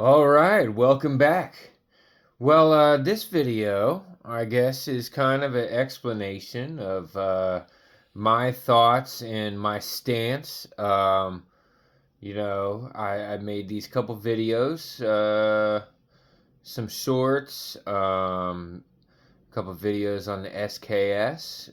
All right, welcome back. Well, this video, I guess, is kind of an explanation of my thoughts and my stance. I made these couple videos, some shorts, a couple videos on the SKS,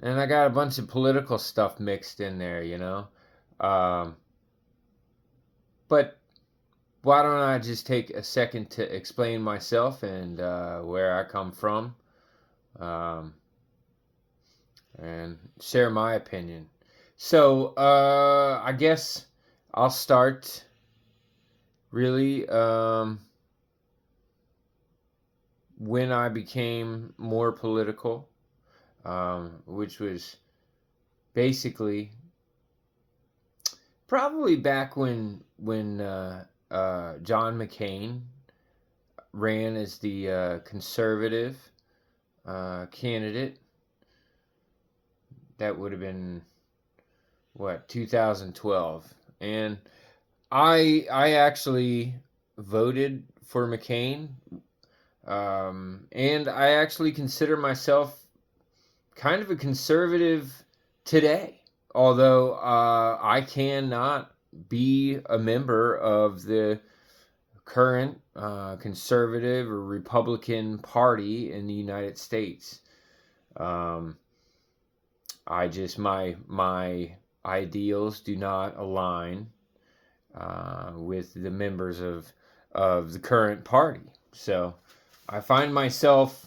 and I got a bunch of political stuff mixed in there. Um, but why don't I just take a second to explain myself and where I come from, um, and share my opinion. So, I guess I'll start really when I became more political, which was basically probably back when John McCain ran as the conservative candidate. That would have been what, 2012, and I actually voted for McCain, and I actually consider myself kind of a conservative today, although I cannot be a member of the current conservative or Republican Party in the United States. I just my ideals do not align with the members of the current party. So I find myself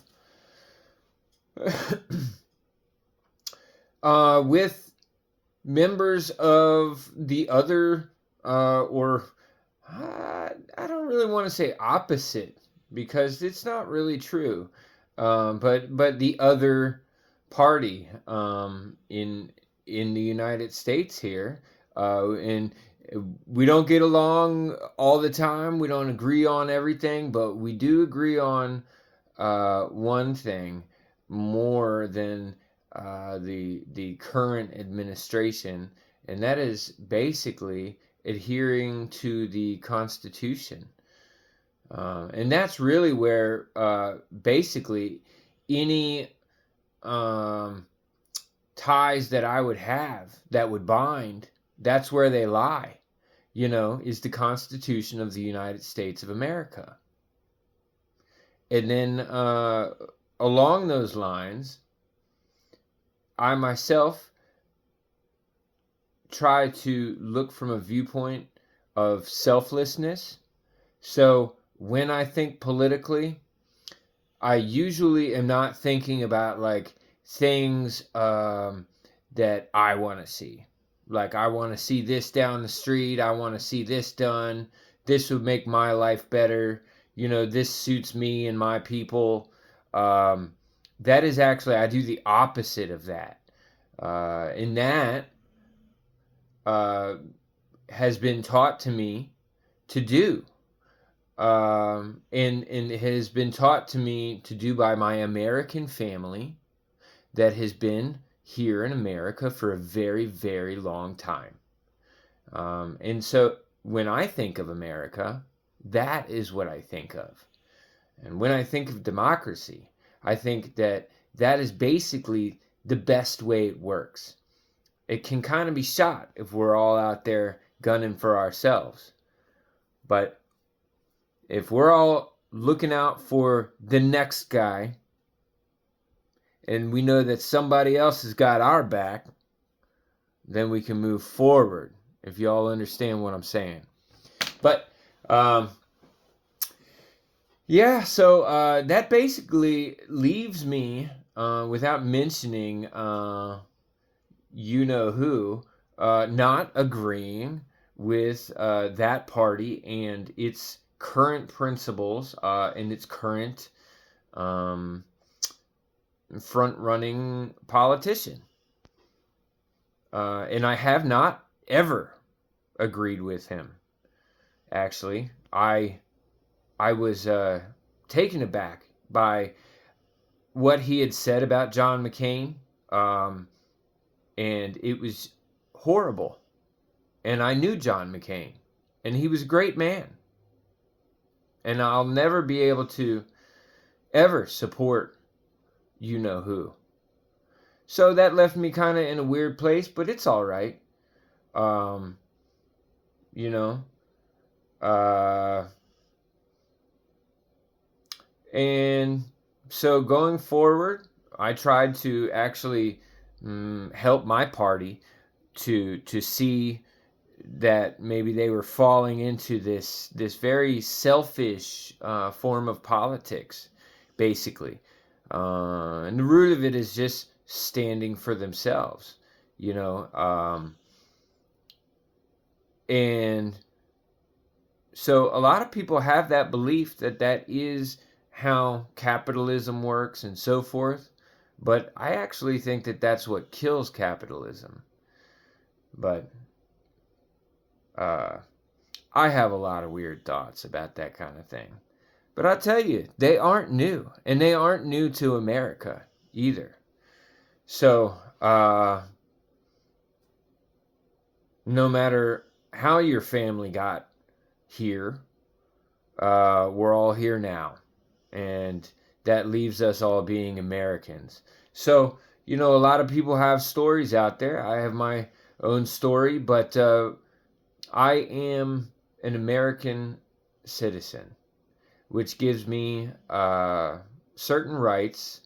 with members of the other, or I don't really want to say opposite because it's not really true, but the other party in the United States here, and we don't get along all the time. We don't agree on everything, but we do agree on one thing more than the current administration, and that is basically adhering to the Constitution. And that's really where basically any ties that I would have that would bind, that's where they lie, is the Constitution of the United States of America. And then along those lines, I myself try to look from a viewpoint of selflessness. So when I think politically, I usually am not thinking about like things that I want to see. Like, I want to see this down the street. I want to see this done. This would make my life better. This suits me and my people. That is actually, I do the opposite of that. And that has been taught to me to do. And it has been taught to me to do by my American family that has been here in America for a very, very long time. And so when I think of America, that is what I think of. And when I think of democracy, I think that that is basically the best way it works. It can kind of be shot if we're all out there gunning for ourselves. But if we're all looking out for the next guy, and we know that somebody else has got our back, then we can move forward, if you all understand what I'm saying. But, yeah, so that basically leaves me, without mentioning you-know-who, not agreeing with that party and its current principles and its current front-running politician. And I have not ever agreed with him. Actually, I was taken aback by what he had said about John McCain, and it was horrible. And I knew John McCain, and he was a great man. And I'll never be able to ever support you know who. So that left me kind of in a weird place, but it's all right. Um, you know, uh, and so going forward, I tried to actually help my party to see that maybe they were falling into this very selfish form of politics, basically. And the root of it is just standing for themselves, you know. And so a lot of people have that belief that that is how capitalism works and so forth. But I actually think that that's what kills capitalism. But uh, I have a lot of weird thoughts about that kind of thing. But I'll tell you, they aren't new. And they aren't new to America either. So, no matter how your family got here, we're all here now. And that leaves us all being Americans. So, you know, a lot of people have stories out there. I have my own story, but I am an American citizen, which gives me certain rights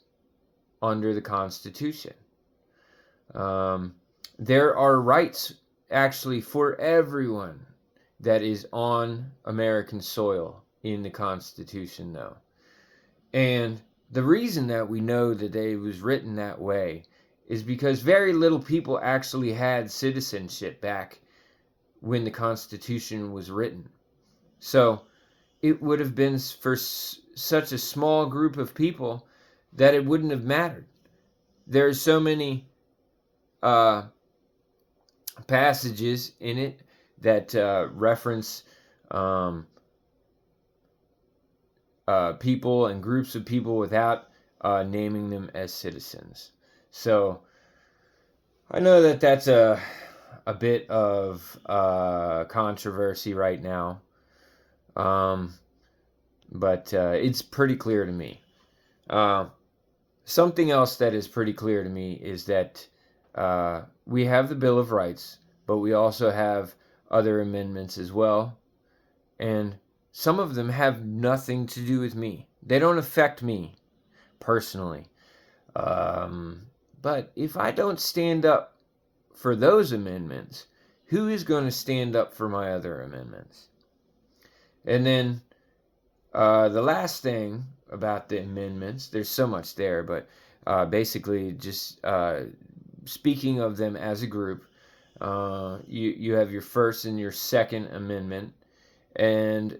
under the Constitution. There are rights actually for everyone that is on American soil in the Constitution, though. And the reason that we know that it was written that way is because very little people actually had citizenship back when the Constitution was written. So it would have been for such a small group of people that it wouldn't have mattered. There's so many passages in it that reference people and groups of people without naming them as citizens. So I know that that's a bit of controversy right now, but it's pretty clear to me. Something else that is pretty clear to me is that we have the Bill of Rights, but we also have other amendments as well. And some of them have nothing to do with me. They don't affect me personally. But if I don't stand up for those amendments, who is going to stand up for my other amendments? And then the last thing about the amendments, there's so much there, but basically just speaking of them as a group, you have your First and your Second Amendment, and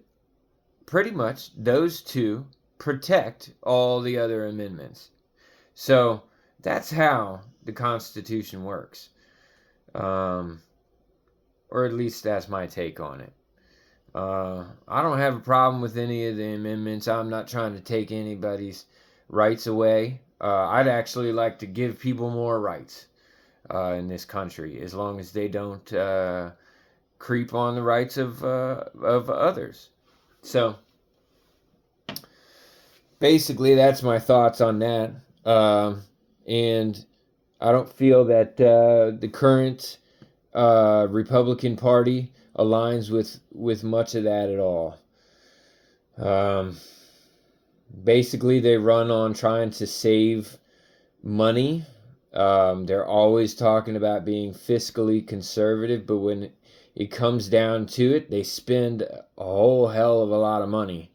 pretty much those two protect all the other amendments. So that's how the Constitution works. Or at least that's my take on it. I don't have a problem with any of the amendments. I'm not trying to take anybody's rights away. I'd actually like to give people more rights in this country, as long as they don't creep on the rights of others. So basically, that's my thoughts on that. And I don't feel that the current Republican Party aligns with much of that at all. Basically, they run on trying to save money. They're always talking about being fiscally conservative, but when it comes down to it, they spend a whole hell of a lot of money.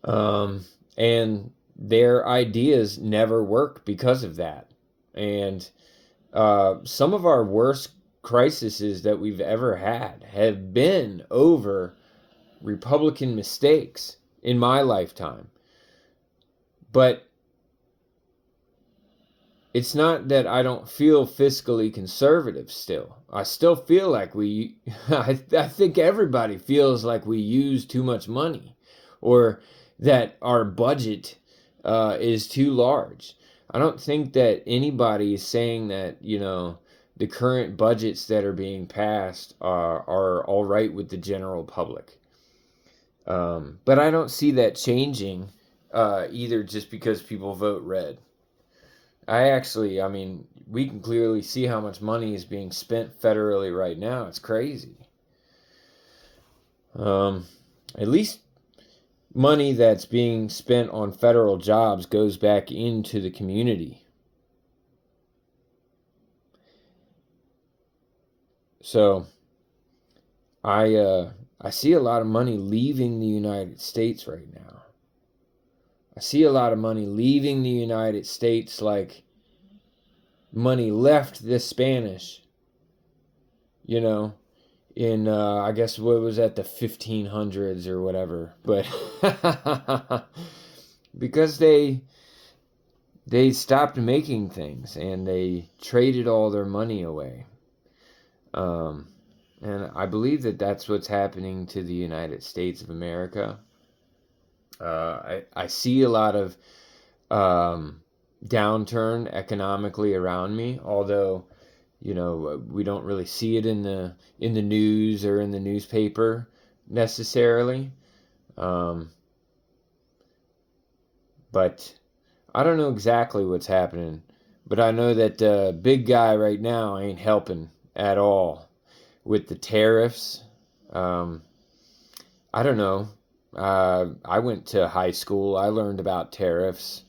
And their ideas never work because of that. And some of our worst crises that we've ever had have been over Republican mistakes in my lifetime. But it's not that I don't feel fiscally conservative still. I still feel like I think everybody feels like we use too much money, or that our budget is too large. I don't think that anybody is saying that, the current budgets that are being passed are all right with the general public. But I don't see that changing either just because people vote red. I mean, we can clearly see how much money is being spent federally right now. It's crazy. At least money that's being spent on federal jobs goes back into the community. So I see a lot of money leaving the United States right now. I see a lot of money leaving the United States, like money left the Spanish, you know, in I guess what was that, the 1500s or whatever. But because they stopped making things and they traded all their money away. And I believe that that's what's happening to the United States of America. I see a lot of downturn economically around me, although we don't really see it in the news or in the newspaper necessarily. But I don't know exactly what's happening. But I know that big guy right now ain't helping at all with the tariffs. I don't know. I went to high school. I learned about tariffs.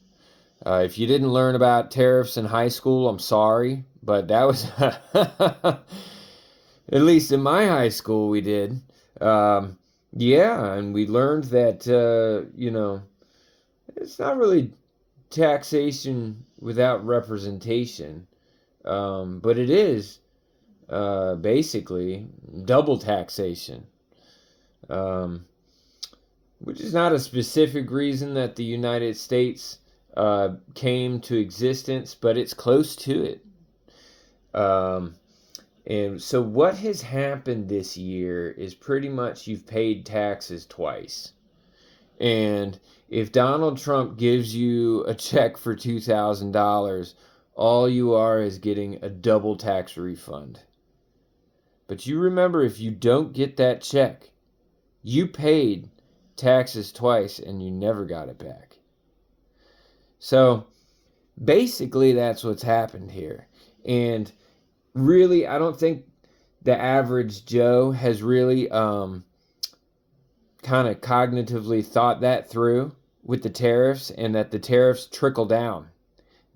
If you didn't learn about tariffs in high school, I'm sorry, but that was at least in my high school we did. Yeah, and we learned that it's not really taxation without representation, but it is basically double taxation. Which is not a specific reason that the United States came to existence, but it's close to it. And so what has happened this year is pretty much you've paid taxes twice. And if Donald Trump gives you a check for $2,000, all you are is getting a double tax refund. But you remember, if you don't get that check, you paid taxes twice and you never got it back. So basically that's what's happened here. And really, I don't think the average Joe has really kind of cognitively thought that through with the tariffs, and that the tariffs trickle down.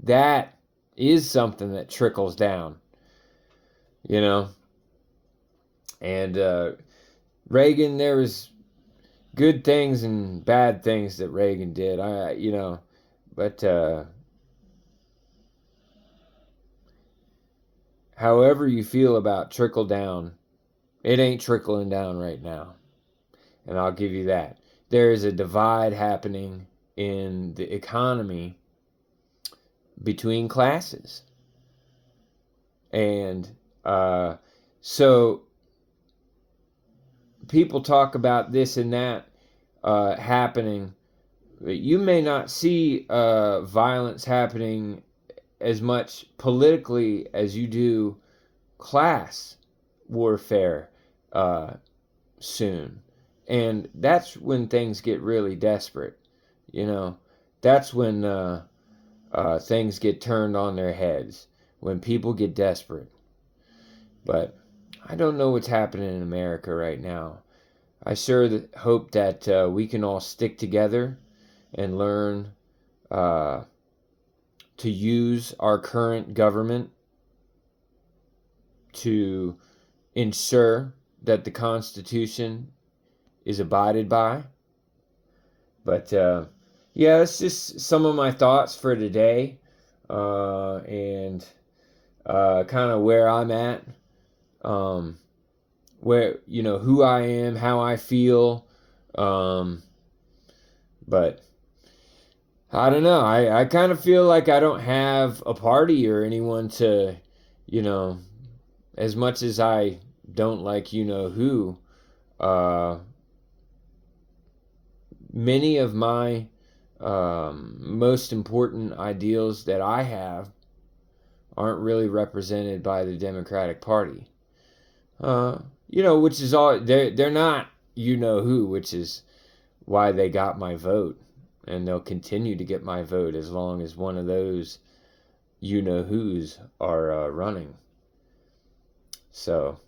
That is something that trickles down, and Reagan, there was good things and bad things that Reagan did. But however you feel about trickle down, it ain't trickling down right now. And I'll give you that. There is a divide happening in the economy between classes. And so people talk about this and that happening. You may not see violence happening as much politically as you do class warfare soon. And that's when things get really desperate. That's when things get turned on their heads, when people get desperate. But I don't know what's happening in America right now. I sure hope that we can all stick together and learn to use our current government to ensure that the Constitution is abided by. But yeah, it's just some of my thoughts for today, and kind of where I'm at, where who I am, how I feel, but I don't know. I kind of feel like I don't have a party or anyone to, as much as I don't like who. Many of my most important ideals that I have aren't really represented by the Democratic Party. Which is all they're not who, which is why they got my vote, and they'll continue to get my vote as long as one of those you-know-whos are running. So